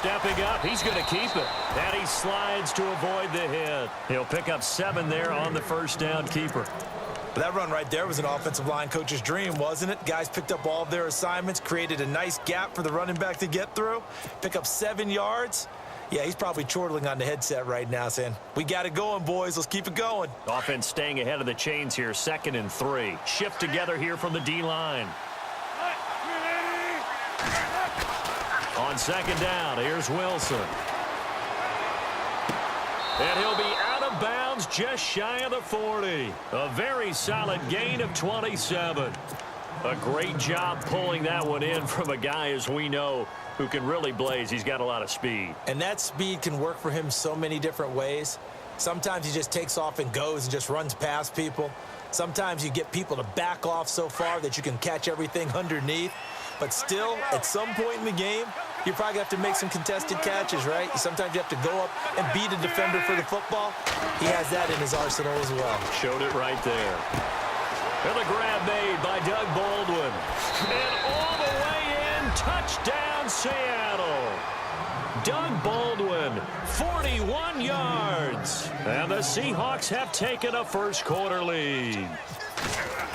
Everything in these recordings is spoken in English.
stepping up. He's going to keep it. And he slides to avoid the hit. He'll pick up 7 there on the first down keeper. That run right there was an offensive line coach's dream, wasn't it? Guys picked up all of their assignments, created a nice gap for the running back to get through, pick up 7 yards. Yeah, he's probably chortling on the headset right now saying, we got it going, boys. Let's keep it going. Offense staying ahead of the chains here, 2nd and 3. Shift together here from the D-line. On 2nd down, here's Wilson. And he'll be out of bounds just shy of the 40. A very solid gain of 27. A great job pulling that one in from a guy, as we know, who can really blaze. He's got a lot of speed. And that speed can work for him so many different ways. Sometimes he just takes off and goes and just runs past people. Sometimes you get people to back off so far that you can catch everything underneath. But still, at some point in the game, you probably have to make some contested catches, right? Sometimes you have to go up and beat a defender for the football. He has that in his arsenal as well. Showed it right there. And the grab made by Doug Baldwin. And all the way in, touchdown Seattle. Doug Baldwin, 41 yards. And the Seahawks have taken a first-quarter lead.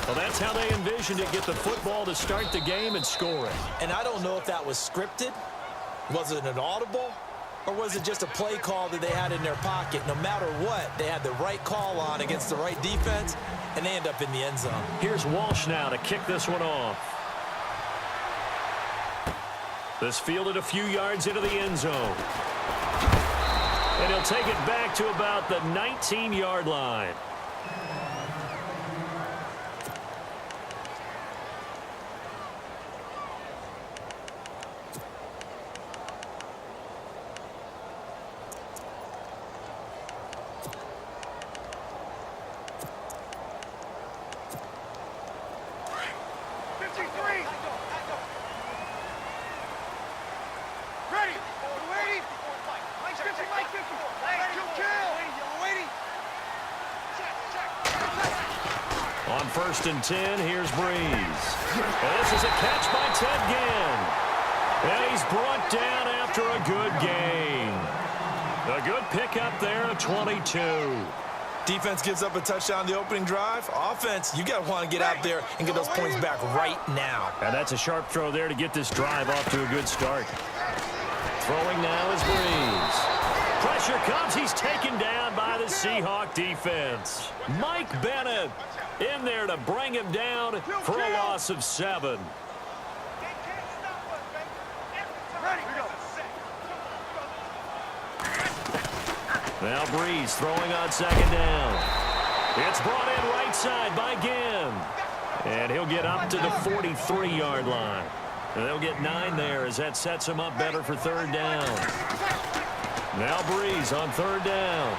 Well, that's how they envisioned it, get the football to start the game and score it. And I don't know if that was scripted. Was it an audible? Or was it just a play call that they had in their pocket? No matter what, they had the right call on against the right defense, and they end up in the end zone. Here's Walsh now to kick this one off. This fielded a few yards into the end zone. And he'll take it back to about the 19-yard line. On 1st and 10, here's Breeze. And this is a catch by Ted Ginn. And he's brought down after a good gain. A good pickup there of 22. Defense gives up a touchdown the opening drive. Offense, you got to want to get out there and get those points back right now. And that's a sharp throw there to get this drive off to a good start. Throwing now is Breeze. Pressure comes. He's taken down by the Seahawk defense. Mike Bennett in there to bring him down for a loss of 7. Now Breeze throwing on 2nd down. It's brought in right side by Ginn. And he'll get up to the 43-yard line. And they'll get 9 there as that sets him up better for 3rd down. Now Breeze on 3rd down.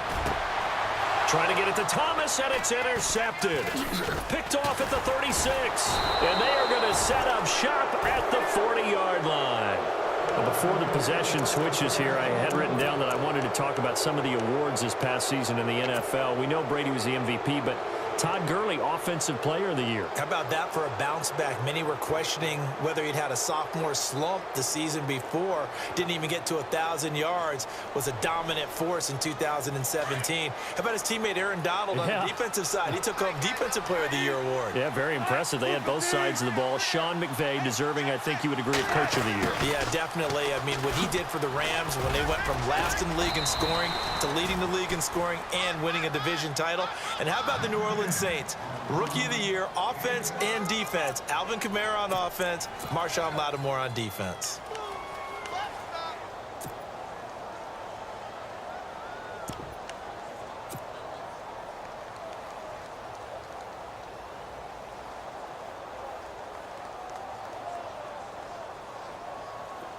Trying to get it to Thomas, and it's intercepted. Picked off at the 36. And they are going to set up shop at the 40-yard line. Well, before the possession switches here, I had written down that I wanted to talk about some of the awards this past season in the NFL. We know Brady was the MVP, but Todd Gurley, Offensive Player of the Year. How about that for a bounce back? Many were questioning whether he'd had a sophomore slump the season before. Didn't even get to 1,000 yards. Was a dominant force in 2017. How about his teammate Aaron Donald on the defensive side? He took home Defensive Player of the Year award. Yeah, very impressive. They had both sides of the ball. Sean McVay deserving, I think you would agree, of Coach of the Year. Yeah, definitely. I mean, what he did for the Rams when they went from last in the league in scoring to leading the league in scoring and winning a division title. And how about the New Orleans Saints? Rookie of the Year, offense and defense. Alvin Kamara on offense, Marshawn Lattimore on defense.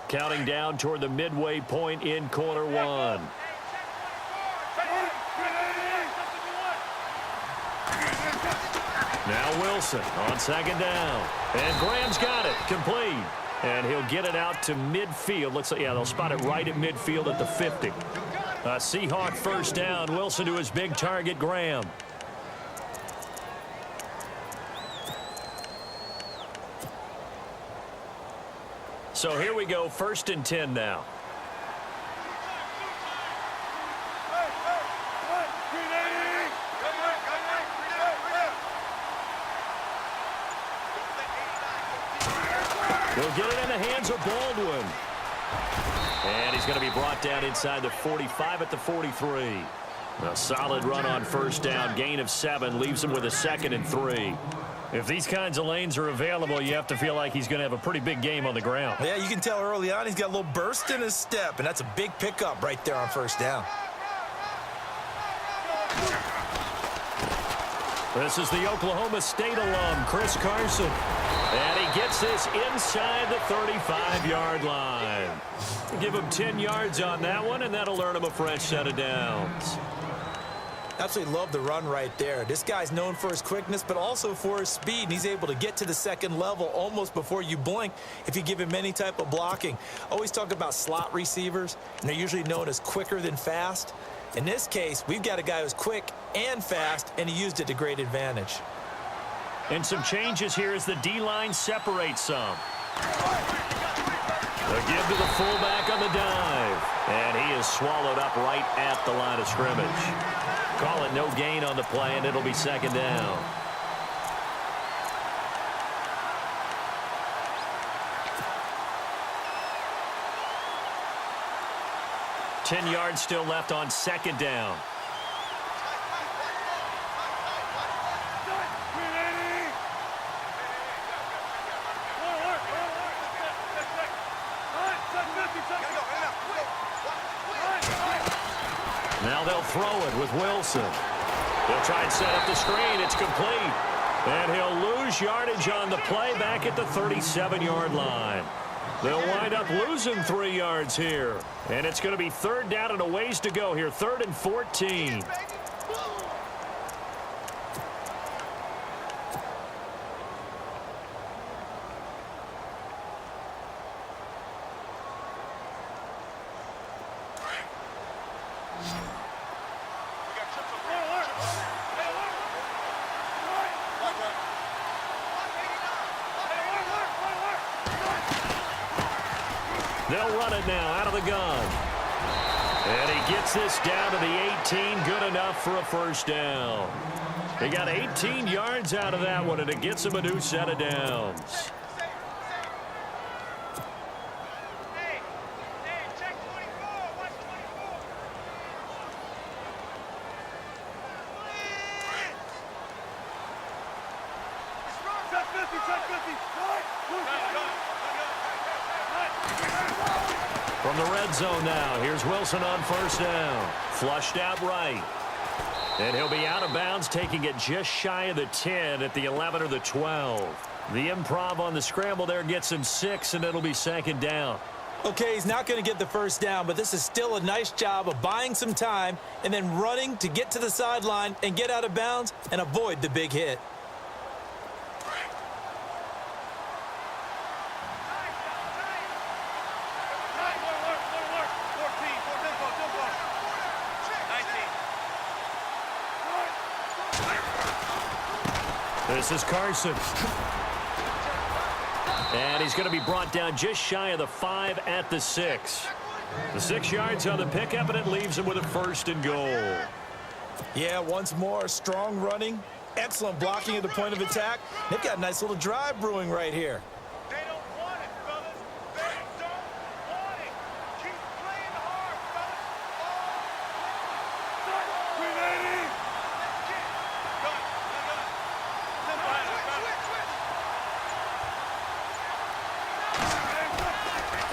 Counting down toward the midway point in quarter 1. Now Wilson on 2nd down. And Graham's got it. Complete. And he'll get it out to midfield. Looks like, yeah, they'll spot it right at midfield at the 50. Seahawk 1st down. Wilson to his big target, Graham. So here we go, 1st and 10 now. He'll get it in the hands of Baldwin. And he's going to be brought down inside the 45 at the 43. A solid run on first down. Gain of 7 leaves him with a 2nd and 3. If these kinds of lanes are available, you have to feel like he's going to have a pretty big game on the ground. Yeah, you can tell early on he's got a little burst in his step, and that's a big pickup right there on first down. This is the Oklahoma State alum, Chris Carson. And he gets this inside the 35-yard line. Give him 10 yards on that one, and that'll earn him a fresh set of downs. Absolutely love the run right there. This guy's known for his quickness, but also for his speed. And he's able to get to the second level almost before you blink if you give him any type of blocking. Always talk about slot receivers, and they're usually known as quicker than fast. In this case, we've got a guy who's quick and fast, and he used it to great advantage. And some changes here as the D-line separates some. A give to the fullback on the dive. And he is swallowed up right at the line of scrimmage. Call it no gain on the play, and it'll be 2nd down. Ten yards still left on 2nd down. Now they'll throw it with Wilson. They'll try and set up the screen. It's complete. And he'll lose yardage on the play back at the 37-yard line. They'll wind up losing 3 yards here. And it's going to be 3rd down and a ways to go here. 3rd and 14. They'll run it now out of the gun. And he gets this down to the 18. Good enough for a first down. He got 18 yards out of that one, and it gets him a new set of downs. From the red zone now, here's Wilson on first down. Flushed out right. And he'll be out of bounds, taking it just shy of the 10 at the 11 or the 12. The improv on the scramble there gets him 6, and it'll be 2nd down. Okay, he's not going to get the first down, but this is still a nice job of buying some time and then running to get to the sideline and get out of bounds and avoid the big hit. This is Carson. And he's going to be brought down just shy of the 5 at the 6. The 6 yards on the pickup, and it leaves him with a 1st and goal. Yeah, once more, strong running, excellent blocking at the point of attack. They've got a nice little drive brewing right here. They don't want it, fellas. They don't want it. Keep playing hard, fellas.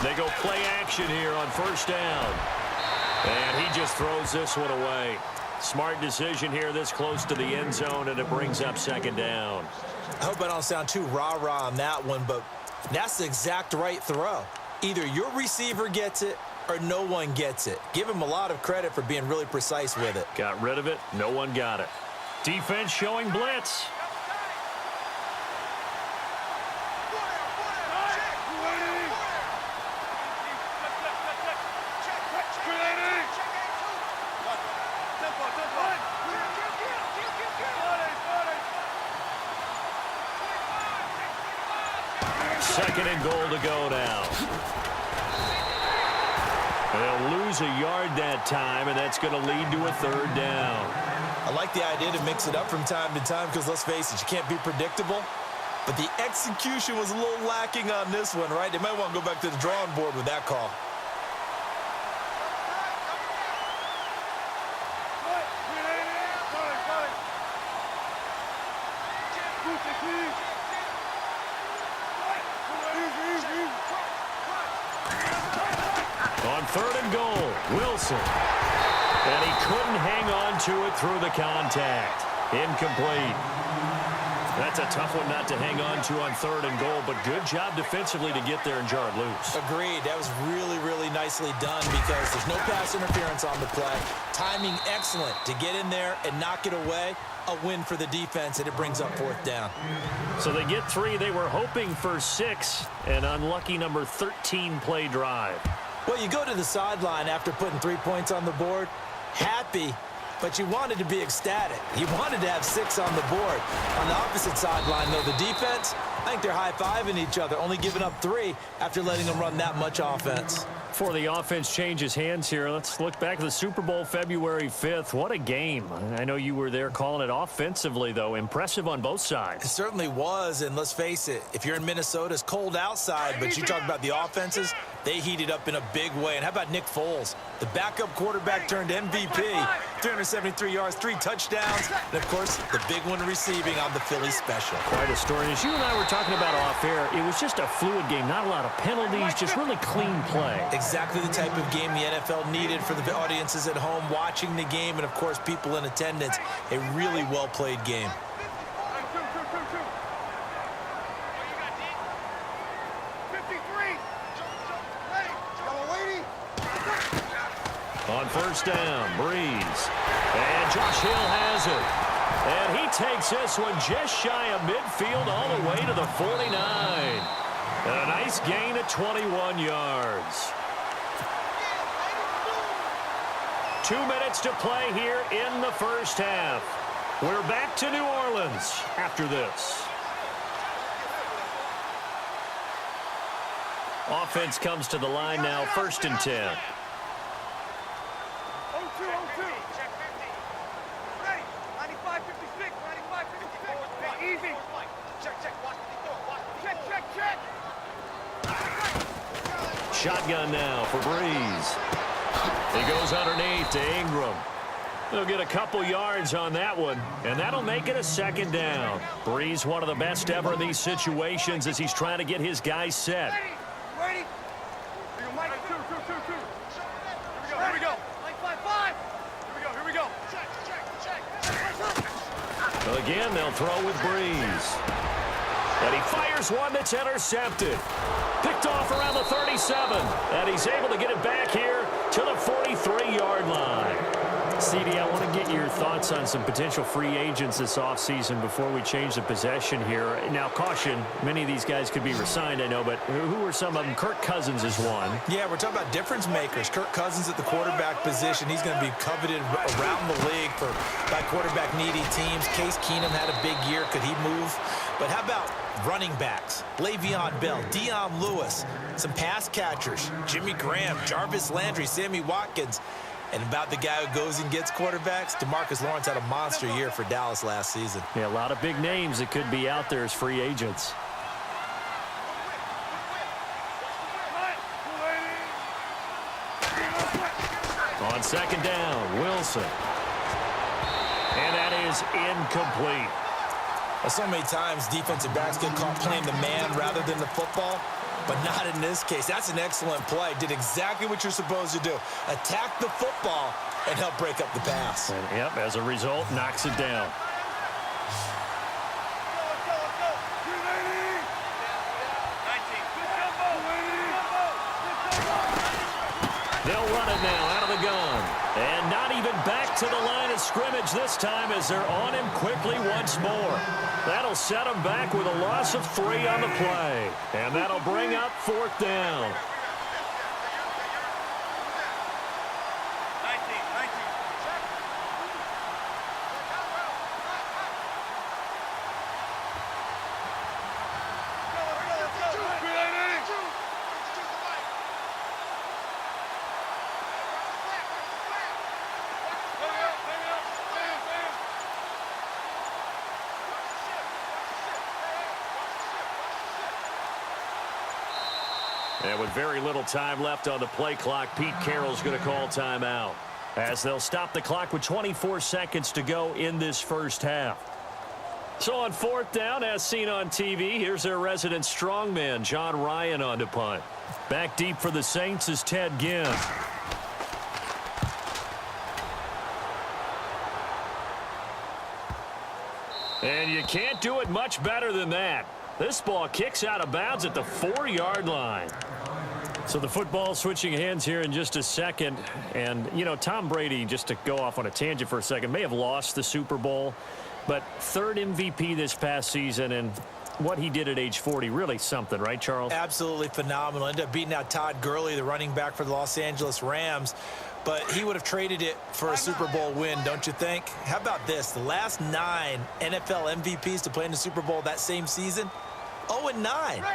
They go play action here on first down. And he just throws this one away. Smart decision here this close to the end zone, and it brings up 2nd down. I hope I don't sound too rah-rah on that one, but that's the exact right throw. Either your receiver gets it or no one gets it. Give him a lot of credit for being really precise with it. Got rid of it. No one got it. Defense showing blitz. Second and goal to go now. They'll lose a yard that time, and that's going to lead to a 3rd down. I like the idea to mix it up from time to time because, let's face it, you can't be predictable. But the execution was a little lacking on this one, right? They might want to go back to the drawing board with that call. On 3rd and goal, Wilson. And he couldn't hang on to it through the contact. Incomplete. That's a tough one not to hang on to on 3rd and goal, but good job defensively to get there and jar it loose. Agreed. That was really, really nicely done because there's no pass interference on the play. Timing excellent to get in there and knock it away. A win for the defense, and it brings up 4th down. So they get 3. They were hoping for 6. An unlucky number 13 play drive. Well, you go to the sideline after putting 3 points on the board, happy, but you wanted to be ecstatic. You wanted to have 6 on the board. On the opposite sideline, though, the defense, I think they're high-fiving each other, only giving up 3 after letting them run that much offense. Before the offense changes hands here, let's look back at the Super Bowl February 5th. What a game. I know you were there calling it offensively, though. Impressive on both sides. It certainly was, and let's face it, if you're in Minnesota, it's cold outside, but you talk about the offenses, they heated up in a big way. And how about Nick Foles? The backup quarterback turned MVP, 373 yards, 3 touchdowns, and, of course, the big one receiving on the Philly special. Quite a story. As you and I were talking about off air, it was just a fluid game, not a lot of penalties, just really clean play. Exactly the type of game the NFL needed for the audiences at home watching the game and, of course, people in attendance. A really well-played game. On 1st down, Breeze. And Josh Hill has it. And he takes this one just shy of midfield all the way to the 49. And a nice gain of 21 yards. 2 minutes to play here in the first half. We're back to New Orleans after this. Offense comes to the line now, 1st and 10. Shotgun now for Breeze. He goes underneath to Ingram. They'll get a couple yards on that one, and that'll make it a 2nd down. Breeze, one of the best ever in these situations as he's trying to get his guys set. Ready? Here we go. Here we go. Again, they'll throw with Breeze. And he fires one that's intercepted. Picked off around the 37. And he's able to get it back here to the 43-yard line. CD, I want to get your thoughts on some potential free agents this offseason before we change the possession here. Now, caution, many of these guys could be re-signed, I know, but who are some of them? Kirk Cousins is one. Yeah, we're talking about difference makers. Kirk Cousins at the quarterback position. He's going to be coveted around the league by quarterback-needy teams. Case Keenum had a big year. Could he move? But how about running backs? Le'Veon Bell, Dion Lewis, some pass catchers, Jimmy Graham, Jarvis Landry, Sammy Watkins. And about the guy who goes and gets quarterbacks, DeMarcus Lawrence had a monster year for Dallas last season. Yeah, a lot of big names that could be out there as free agents. On 2nd down, Wilson. And that is incomplete. So many times defensive backs get caught playing the man rather than the football, but not in this case. That's an excellent play. Did exactly what you're supposed to do. Attack the football and help break up the pass. And, yep, as a result, knocks it down. They'll run it now out of the gun. And not even back to the line of scrimmage this time as they're on him quickly once more. That'll set him back with a loss of 3 on the play. And that'll bring up 4th down. And with very little time left on the play clock, Pete Carroll's going to call timeout, as they'll stop the clock with 24 seconds to go in this first half. So on fourth down, as seen on TV, here's their resident strongman, John Ryan, on to punt. Back deep for the Saints is Ted Ginn. And you can't do it much better than that. This ball kicks out of bounds at the 4-yard line. So the football switching hands here in just a second. And, you know, Tom Brady, just to go off on a tangent for a second, may have lost the Super Bowl. But third MVP this past season, and what he did at age 40, really something, right, Charles? Absolutely phenomenal. Ended up beating out Todd Gurley, the running back for the Los Angeles Rams. But he would have traded it for a Super Bowl win, don't you think? How about this? The last 9 NFL MVPs to play in the Super Bowl that same season, 0-9.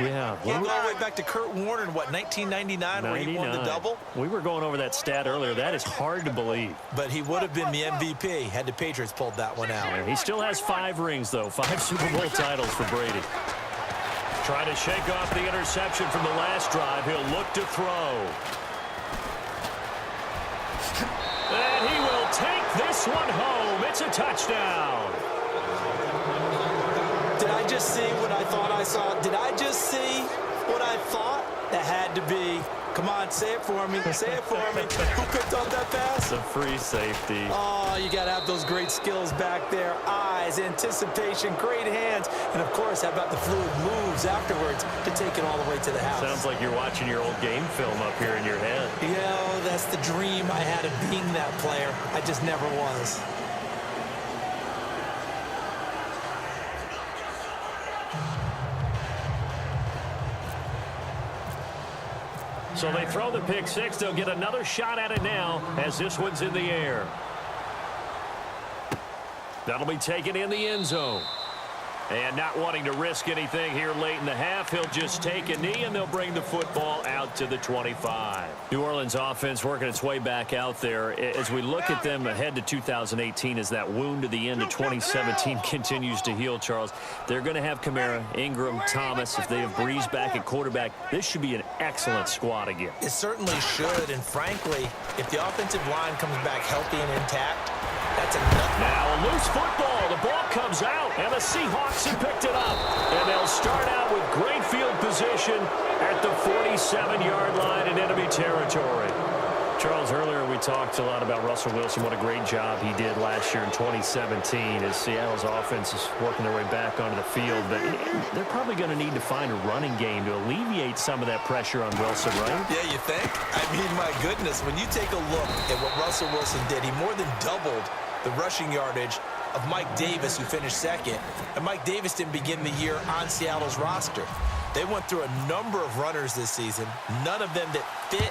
Yeah. We'll go all the way back to Kurt Warner in, what, 1999, where he won the double? We were going over that stat earlier. That is hard to believe. But he would have been the MVP had the Patriots pulled that one out. Yeah, he still has 5 rings, though. 5 Super Bowl titles for Brady. Trying to shake off the interception from the last drive. He'll look to throw. And he will take this one home. It's a touchdown. Did I just see what I thought I saw? Did I just see what I thought? That had to be. Come on, say it for me. Say it for me. Who picked up that pass? It's a free safety. Oh, you got to have those great skills back there. Eyes, anticipation, great hands. And, of course, how about the fluid moves afterwards to take it all the way to the house? Sounds like you're watching your old game film up here in your head. Yeah, that's the dream I had of being that player. I just never was. So they throw the pick six. They'll get another shot at it now as this one's in the air. That'll be taken in the end zone. And not wanting to risk anything here late in the half, he'll just take a knee, and they'll bring the football out to the 25. New Orleans offense working its way back out there. As we look at them ahead to 2018, as that wound to the end of 2017 continues to heal, Charles, they're going to have Kamara, Ingram, Thomas. If they have Breeze back at quarterback, this should be an excellent squad again. It certainly should, and frankly, if the offensive line comes back healthy and intact, that's enough. Now a loose football. The ball comes out, and the Seahawks have picked it up. And they'll start out with great field position at the 47-yard line in enemy territory. Charles, earlier we talked a lot about Russell Wilson, what a great job he did last year in 2017 as Seattle's offense is working their way back onto the field. But they're probably going to need to find a running game to alleviate some of that pressure on Wilson, right? Yeah, you think? I mean, my goodness, when you take a look at what Russell Wilson did, he more than doubled the rushing yardage of Mike Davis, who finished second. And Mike Davis didn't begin the year on Seattle's roster. They went through a number of runners this season, none of them that fit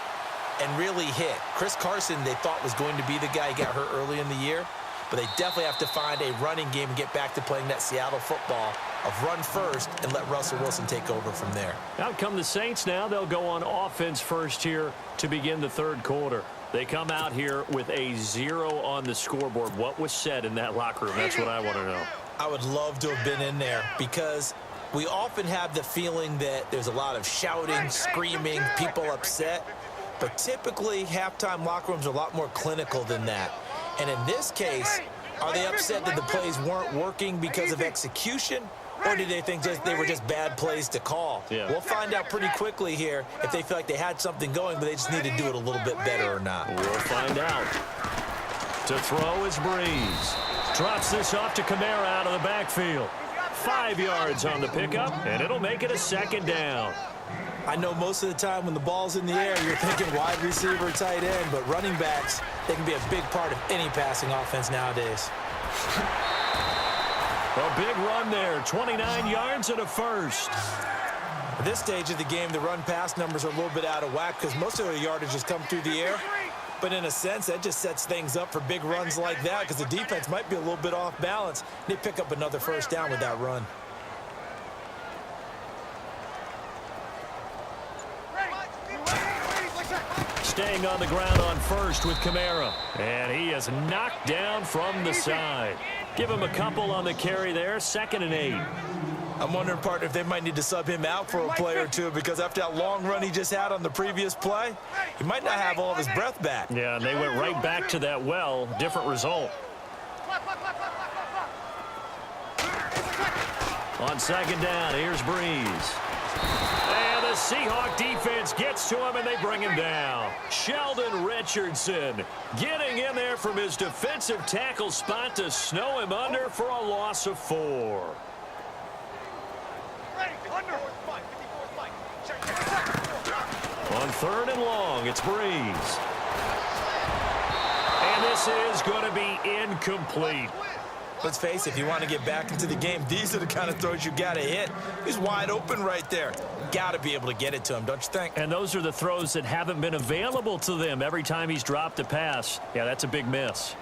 and really hit. Chris Carson, they thought, was going to be the guy who got hurt early in the year, but they definitely have to find a running game and get back to playing that Seattle football of run first and let Russell Wilson take over from there. Out come the Saints now. They'll go on offense first here to begin the third quarter. They come out here with a 0 on the scoreboard. What was said in that locker room? That's what I want to know. I would love to have been in there because we often have the feeling that there's a lot of shouting, screaming, people upset. But typically, halftime locker rooms are a lot more clinical than that. And in this case, are they upset that the plays weren't working because of execution? Or do they think they were just bad plays to call? Yeah. We'll find out pretty quickly here if they feel like they had something going, but they just need to do it a little bit better or not. We'll find out. To throw is Breeze. Drops this off to Kamara out of the backfield. 5 yards on the pickup, and it'll make it a second down. I know most of the time when the ball's in the air, you're thinking wide receiver, tight end, but running backs, they can be a big part of any passing offense nowadays. A big run there, 29 yards and a first. At this stage of the game, the run-pass numbers are a little bit out of whack because most of their yardage has come through the air. But in a sense, that just sets things up for big runs like that because the defense might be a little bit off balance. They pick up another first down with that run. Staying on the ground on first with Kamara. And he is knocked down from the side. Give him a couple on the carry there. 2nd and 8. I'm wondering, partner, if they might need to sub him out for a play or two, because after that long run he just had on the previous play, he might not have all of his breath back. Yeah, and they went right back to that well. Different result. On second down, here's Breeze. And the Seahawk defense gets to him, and they bring him down. Sheldon Richardson getting in there from his defensive tackle spot to snow him under for a loss of 4. On third and long, it's Breeze. And this is going to be incomplete. Let's face it, if you want to get back into the game, these are the kind of throws you got to hit. He's wide open right there. Got to be able to get it to him, don't you think? And those are the throws that haven't been available to them every time he's dropped a pass. Yeah, that's a big miss.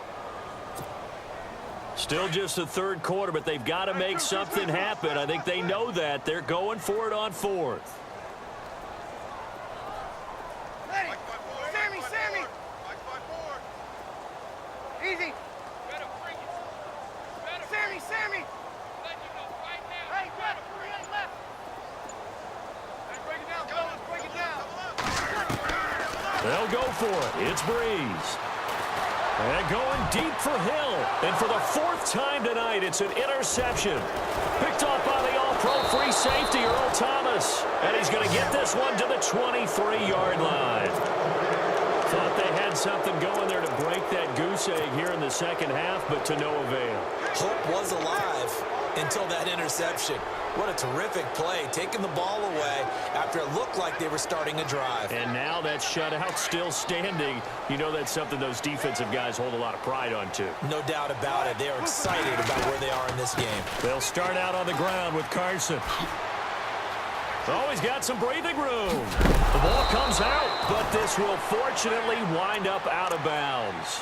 Still just the third quarter, but they've got to make something happen. I think they know that. They're going for it on fourth. Sammy! Easy! Sammy! Hey, grab it! 3-8 left! Hey, break it down, fellas! Break it down! They'll go for it. It's Breeze. And going deep for Hill. And for the fourth time tonight, it's an interception. Picked off by the all-pro free safety, Earl Thomas. And he's going to get this one to the 23-yard line. Thought they had something going there to break that goose egg here in the second half, but to no avail. Hope was alive until that interception. What a terrific play, taking the ball away after it looked like they were starting a drive. And now that shutout still standing. You know that's something those defensive guys hold a lot of pride on, too. No doubt about it. They are excited about where they are in this game. They'll start out on the ground with Carson. Oh, he's got some breathing room. The ball comes out, but this will fortunately wind up out of bounds.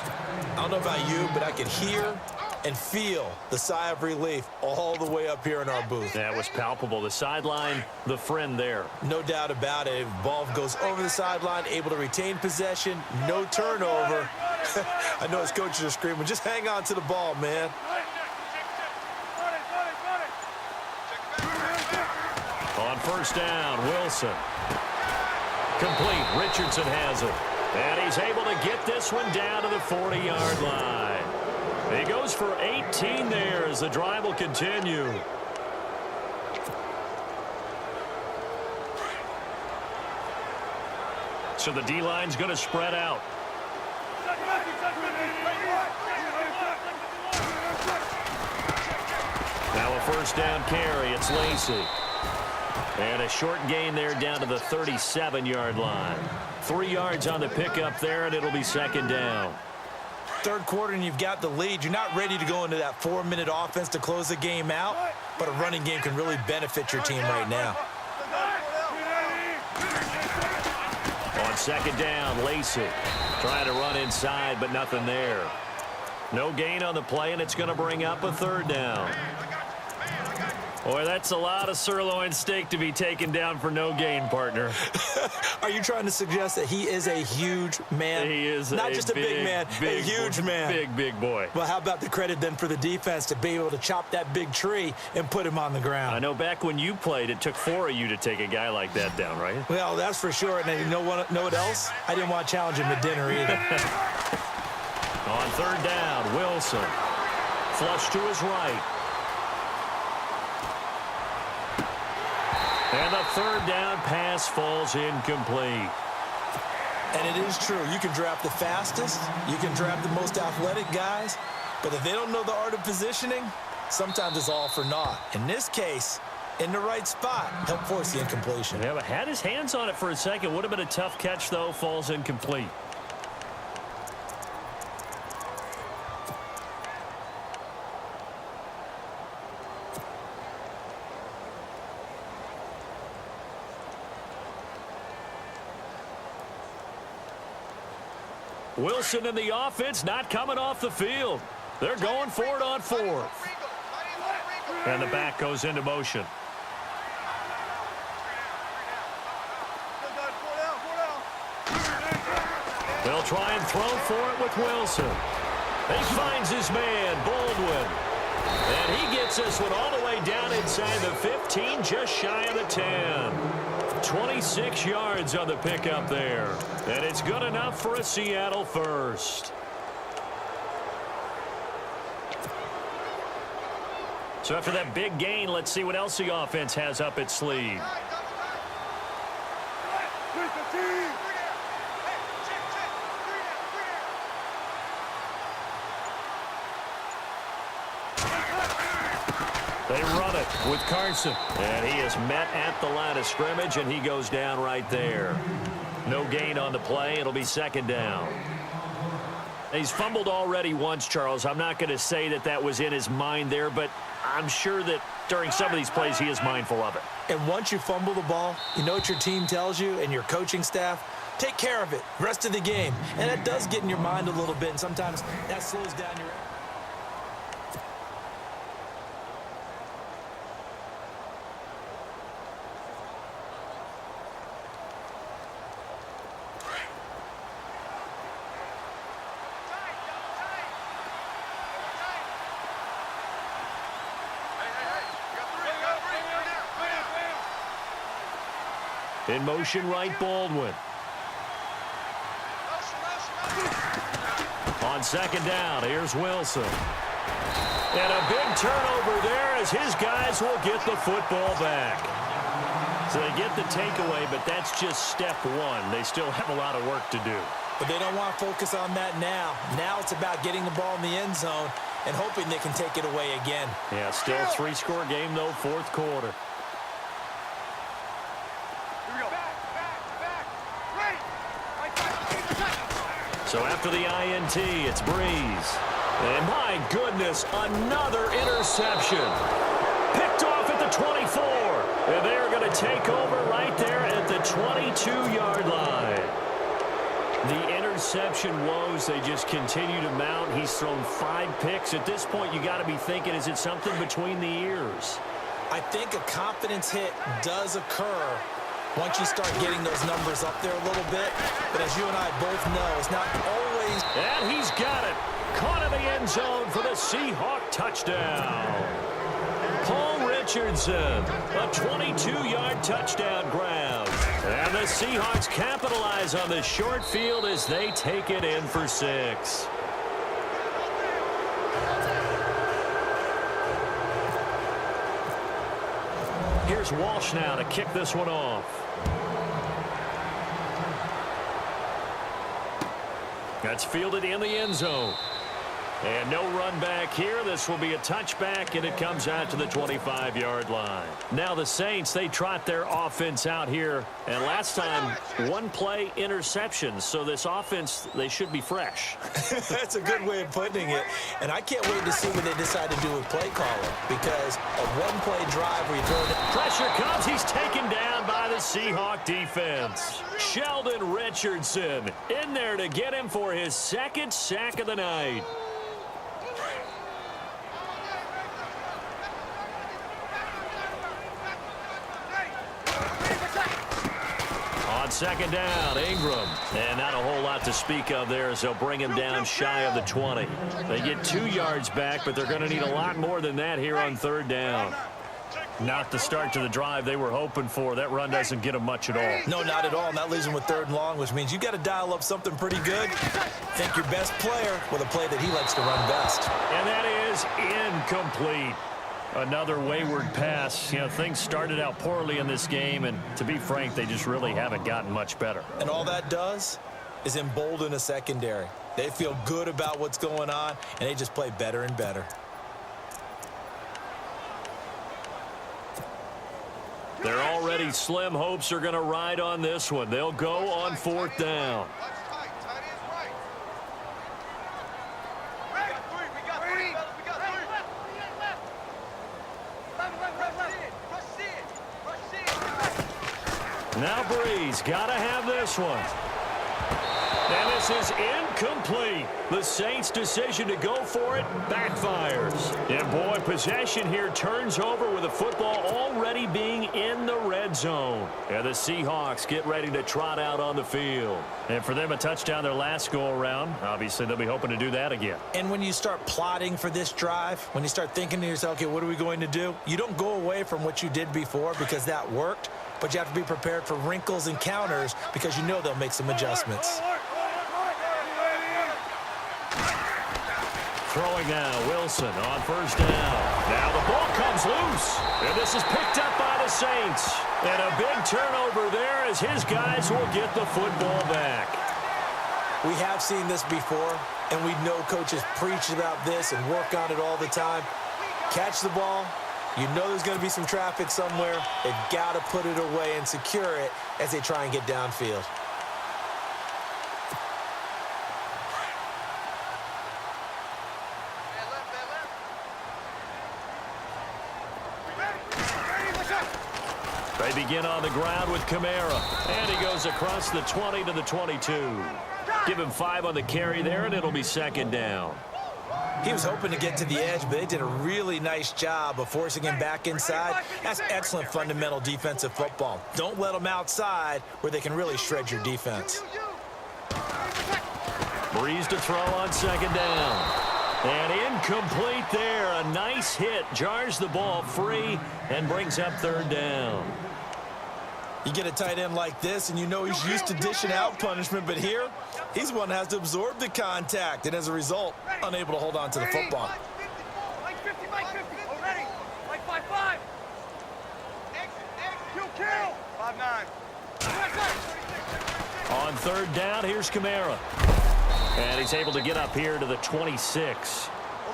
I don't know about you, but I can hear and feel the sigh of relief all the way up here in our booth. That was palpable. The sideline, the friend there. No doubt about it. Ball goes over the sideline, able to retain possession, no turnover. I know his coaches are screaming, just hang on to the ball, man. On first down, Wilson. Complete. Richardson has it. And he's able to get this one down to the 40-yard line. He goes for 18 there as the drive will continue. So the D-line's going to spread out. Now a first down carry. It's Lacy. And a short gain there down to the 37-yard line. 3 yards on the pickup there, and it'll be second down. Third quarter and you've got the lead. You're not ready to go into that 4-minute offense to close the game out, but a running game can really benefit your team right now. On second down, Lacy trying to run inside, but nothing there. No gain on the play, and it's going to bring up a third down. Boy, that's a lot of sirloin steak to be taken down for no gain, partner. Are you trying to suggest that he is a huge man? He is not just a big man, a huge man. Big boy. Well, how about the credit then for the defense to be able to chop that big tree and put him on the ground? I know back when you played, it took 4 of you to take a guy like that down, right? Well, that's for sure. And you know what else? I didn't want to challenge him to dinner either. On third down, Wilson. Flush to his right. And the third down pass falls incomplete. And it is true. You can draft the fastest. You can draft the most athletic guys. But if they don't know the art of positioning, sometimes it's all for naught. In this case, in the right spot, help force the incompletion. Yeah, but had his hands on it for a second. Would have been a tough catch, though. Falls incomplete. Wilson and the offense not coming off the field. They're going for it on fourth. And the back goes into motion. They'll try and throw for it with Wilson. He finds his man, Baldwin. And he gets this one all the way down inside the 15, just shy of the 10. 26 yards on the pickup there. And it's good enough for a Seattle first. So after that big gain, let's see what else the offense has up its sleeve. They run it with Carson. And he is met at the line of scrimmage, and he goes down right there. No gain on the play. It'll be second down. He's fumbled already once, Charles. I'm not going to say that that was in his mind there, but I'm sure that during some of these plays he is mindful of it. And once you fumble the ball, you know what your team tells you and your coaching staff? Take care of it rest of the game. And that does get in your mind a little bit, and sometimes that slows down your... In motion right, Baldwin. On second down, here's Wilson. And a big turnover there as his guys will get the football back. So they get the takeaway, but that's just step one. They still have a lot of work to do. But they don't want to focus on that now. Now it's about getting the ball in the end zone and hoping they can take it away again. Yeah, still three-score game, though, fourth quarter. So after the INT, it's Breeze. And my goodness, another interception. Picked off at the 24. And they're going to take over right there at the 22-yard line. The interception woes, they just continue to mount. He's thrown 5 picks. At this point, you got to be thinking, is it something between the ears? I think a confidence hit does occur once you start getting those numbers up there a little bit. But as you and I both know, it's not always... And he's got it. Caught in the end zone for the Seahawk touchdown. Paul Richardson, a 22-yard touchdown grab. And the Seahawks capitalize on the short field as they take it in for 6. Here's Walsh now to kick this one off. That's fielded in the end zone. And no run back here. This will be a touchback, and it comes out to the 25-yard line. Now the Saints, they trot their offense out here. And last time, one play interception. So this offense, they should be fresh. That's a good way of putting it. And I can't wait to see what they decide to do with play caller. Because a one-play drive where you throw it... Pressure comes. He's taken down by the Seahawk defense. Sheldon Richardson in there to get him for his second sack of the night. On second down, Ingram. And not a whole lot to speak of there as they'll bring him down shy of the 20. They get 2 yards back, but they're going to need a lot more than that here on third down. Not the start to the drive they were hoping for. That run doesn't get them much at all. No, not at all. And that leaves them with third and long, which means you got to dial up something pretty good. Think your best player with a play that he likes to run best. And that is incomplete. Another wayward pass. You know, things started out poorly in this game, and to be frank, they just really haven't gotten much better. And all that does is embolden a secondary. They feel good about what's going on, and they just play better and better. Their already slim hopes are going to ride on this one. They'll go on fourth down. Now Breeze got to have this one. And this is incomplete. The Saints' decision to go for it backfires. And boy, possession here turns over with the football already being in the red zone. And the Seahawks get ready to trot out on the field. And for them, a touchdown their last go-around. Obviously, they'll be hoping to do that again. And when you start plotting for this drive, when you start thinking to yourself, okay, what are we going to do? You don't go away from what you did before because that worked, but you have to be prepared for wrinkles and counters because you know they'll make some adjustments. Throwing now, Wilson on first down. Now the ball comes loose, and this is picked up by the Saints. And a big turnover there as his guys will get the football back. We have seen this before, and we know coaches preach about this and work on it all the time. Catch the ball. You know there's going to be some traffic somewhere. They've got to put it away and secure it as they try and get downfield. They begin on the ground with Kamara, and he goes across the 20 to the 22. Give him 5 on the carry there, and it'll be second down. He was hoping to get to the edge, but they did a really nice job of forcing him back inside. That's excellent fundamental defensive football. Don't let them outside where they can really shred your defense. Breeze to throw on second down. And incomplete there. A nice hit. Jars the ball free and brings up third down. You get a tight end like this, and you know he's used to dishing out punishment, but here, he's the one that has to absorb the contact, and as a result, unable to hold on to the football. On third down, here's Kamara. And he's able to get up here to the 26.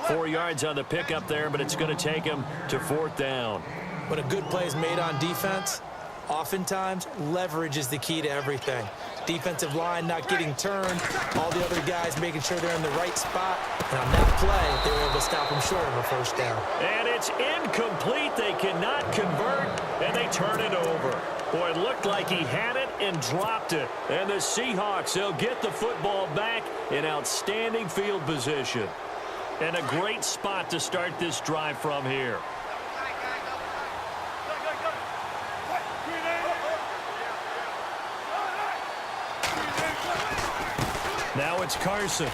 4 yards on the pickup there, but it's going to take him to fourth down. When a good play is made on defense, oftentimes leverage is the key to everything. Defensive line not getting turned, all the other guys making sure they're in the right spot. And on that play, they were able to stop him short of a first down. And it's incomplete. They cannot convert, and they turn it over. Boy, it looked like he had it and dropped it. And the Seahawks, they'll get the football back in outstanding field position. And a great spot to start this drive from here. Now it's Carson.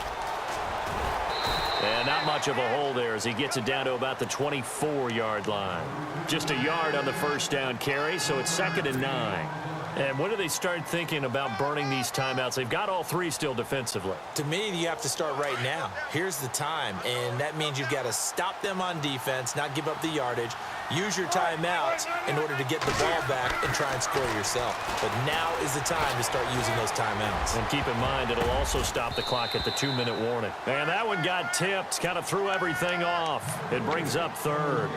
And not much of a hole there as he gets it down to about the 24-yard line. Just a yard on the first down carry, so it's 2nd and 9. And when do they start thinking about burning these timeouts? They've got all 3 still defensively. To me, you have to start right now. Here's the time, and that means you've got to stop them on defense, not give up the yardage, use your timeouts in order to get the ball back and try and score yourself. But now is the time to start using those timeouts. And keep in mind, it'll also stop the clock at the 2-minute warning. And that one got tipped, kind of threw everything off. It brings up third.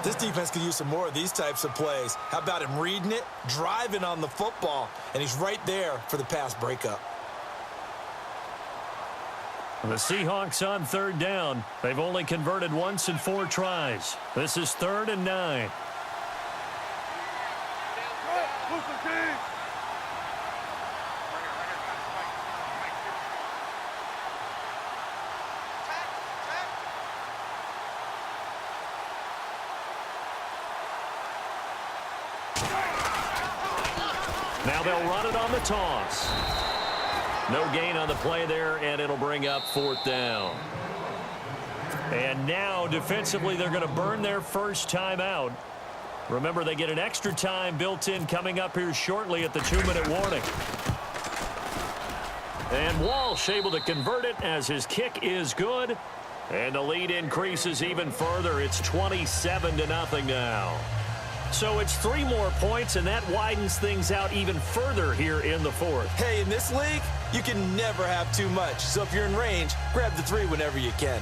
This defense could use some more of these types of plays. How about him reading it, driving on the football, and he's right there for the pass breakup. The Seahawks on third down. They've only converted once in 4 tries. This is 3rd and 9. Now they'll run it on the toss. No gain on the play there, and it'll bring up 4th down. And now, defensively, they're going to burn their first timeout. Remember, they get an extra time built in coming up here shortly at the 2-minute warning. And Walsh able to convert it as his kick is good. And the lead increases even further. It's 27-0 now. So it's 3 more points, and that widens things out even further here in the 4th. Hey, in this league, you can never have too much. So if you're in range, grab the 3 whenever you can.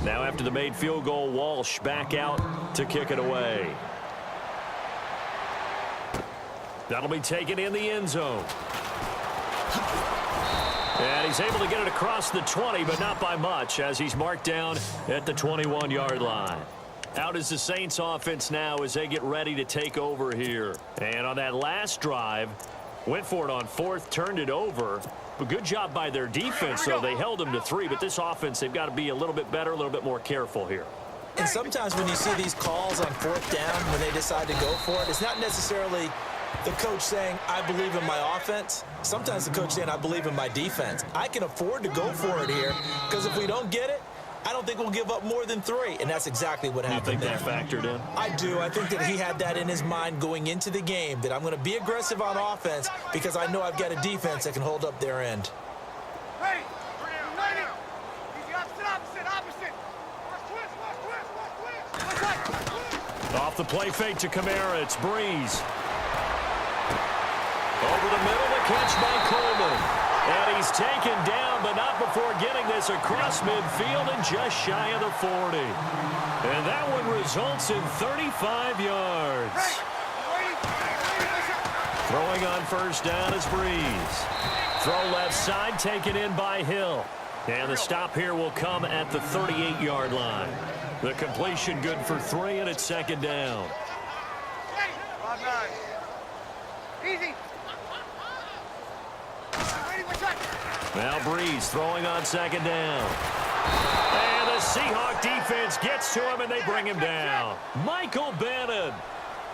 Now after the made field goal, Walsh back out to kick it away. That'll be taken in the end zone. And he's able to get it across the 20, but not by much, as he's marked down at the 21-yard line. Out is the Saints offense now as they get ready to take over here. And on that last drive, went for it on fourth, turned it over. But good job by their defense, though. They held them to 3, but this offense, they've got to be a little bit better, a little bit more careful here. And sometimes when you see these calls on fourth down, when they decide to go for it, it's not necessarily the coach saying, I believe in my offense. Sometimes the coach saying, I believe in my defense. I can afford to go for it here because if we don't get it, I don't think we'll give up more than 3, and that's exactly what happened there. You think that factored in? I do. I think that he had that in his mind going into the game, that I'm going to be aggressive on offense because I know I've got a defense that can hold up their end. Hey, united. Easy, opposite. Twist. Off the play fake to Kamara, it's Breeze. Over the middle, the catch by Coleman. And he's taken down, but not before getting this across midfield and just shy of the 40. And that one results in 35 yards. Throwing on first down is Breeze. Throw left side, taken in by Hill. And the stop here will come at the 38-yard line. The completion good for 3, and it's second down. 5-9. Easy. Now Breeze throwing on second down. And the Seahawk defense gets to him, and they bring him down. Michael Bannon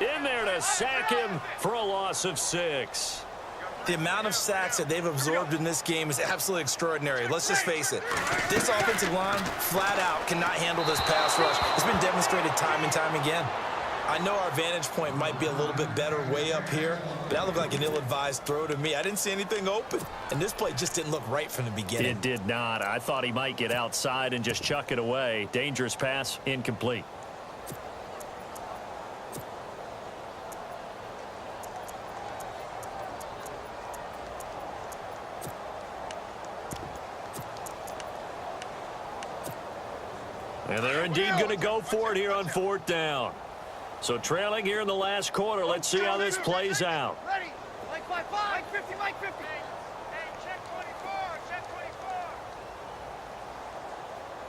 in there to sack him for a loss of 6. The amount of sacks that they've absorbed in this game is absolutely extraordinary. Let's just face it. This offensive line, flat out, cannot handle this pass rush. It's been demonstrated time and time again. I know our vantage point might be a little bit better way up here, but that looked like an ill-advised throw to me. I didn't see anything open, and this play just didn't look right from the beginning. It did not. I thought he might get outside and just chuck it away. Dangerous pass, incomplete. And they're indeed going to go for it here on fourth down. So trailing here in the last quarter. Let's see how this plays out. Ready. Mike 5-5. Mike 50. Mike 50. Hey, check 24. Check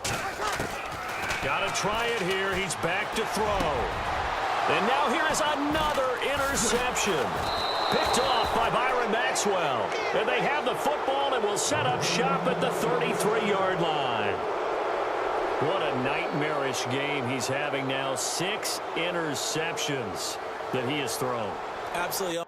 24. Got to try it here. He's back to throw. And now here is another interception. Picked off by Byron Maxwell. And they have the football and will set up shop at the 33-yard line. What a nightmarish game he's having now. 6 interceptions that he has thrown. Absolutely.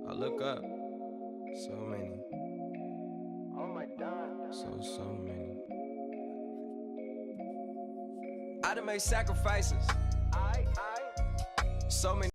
I look up. So many. Oh my God. So many. I done made sacrifices. So many.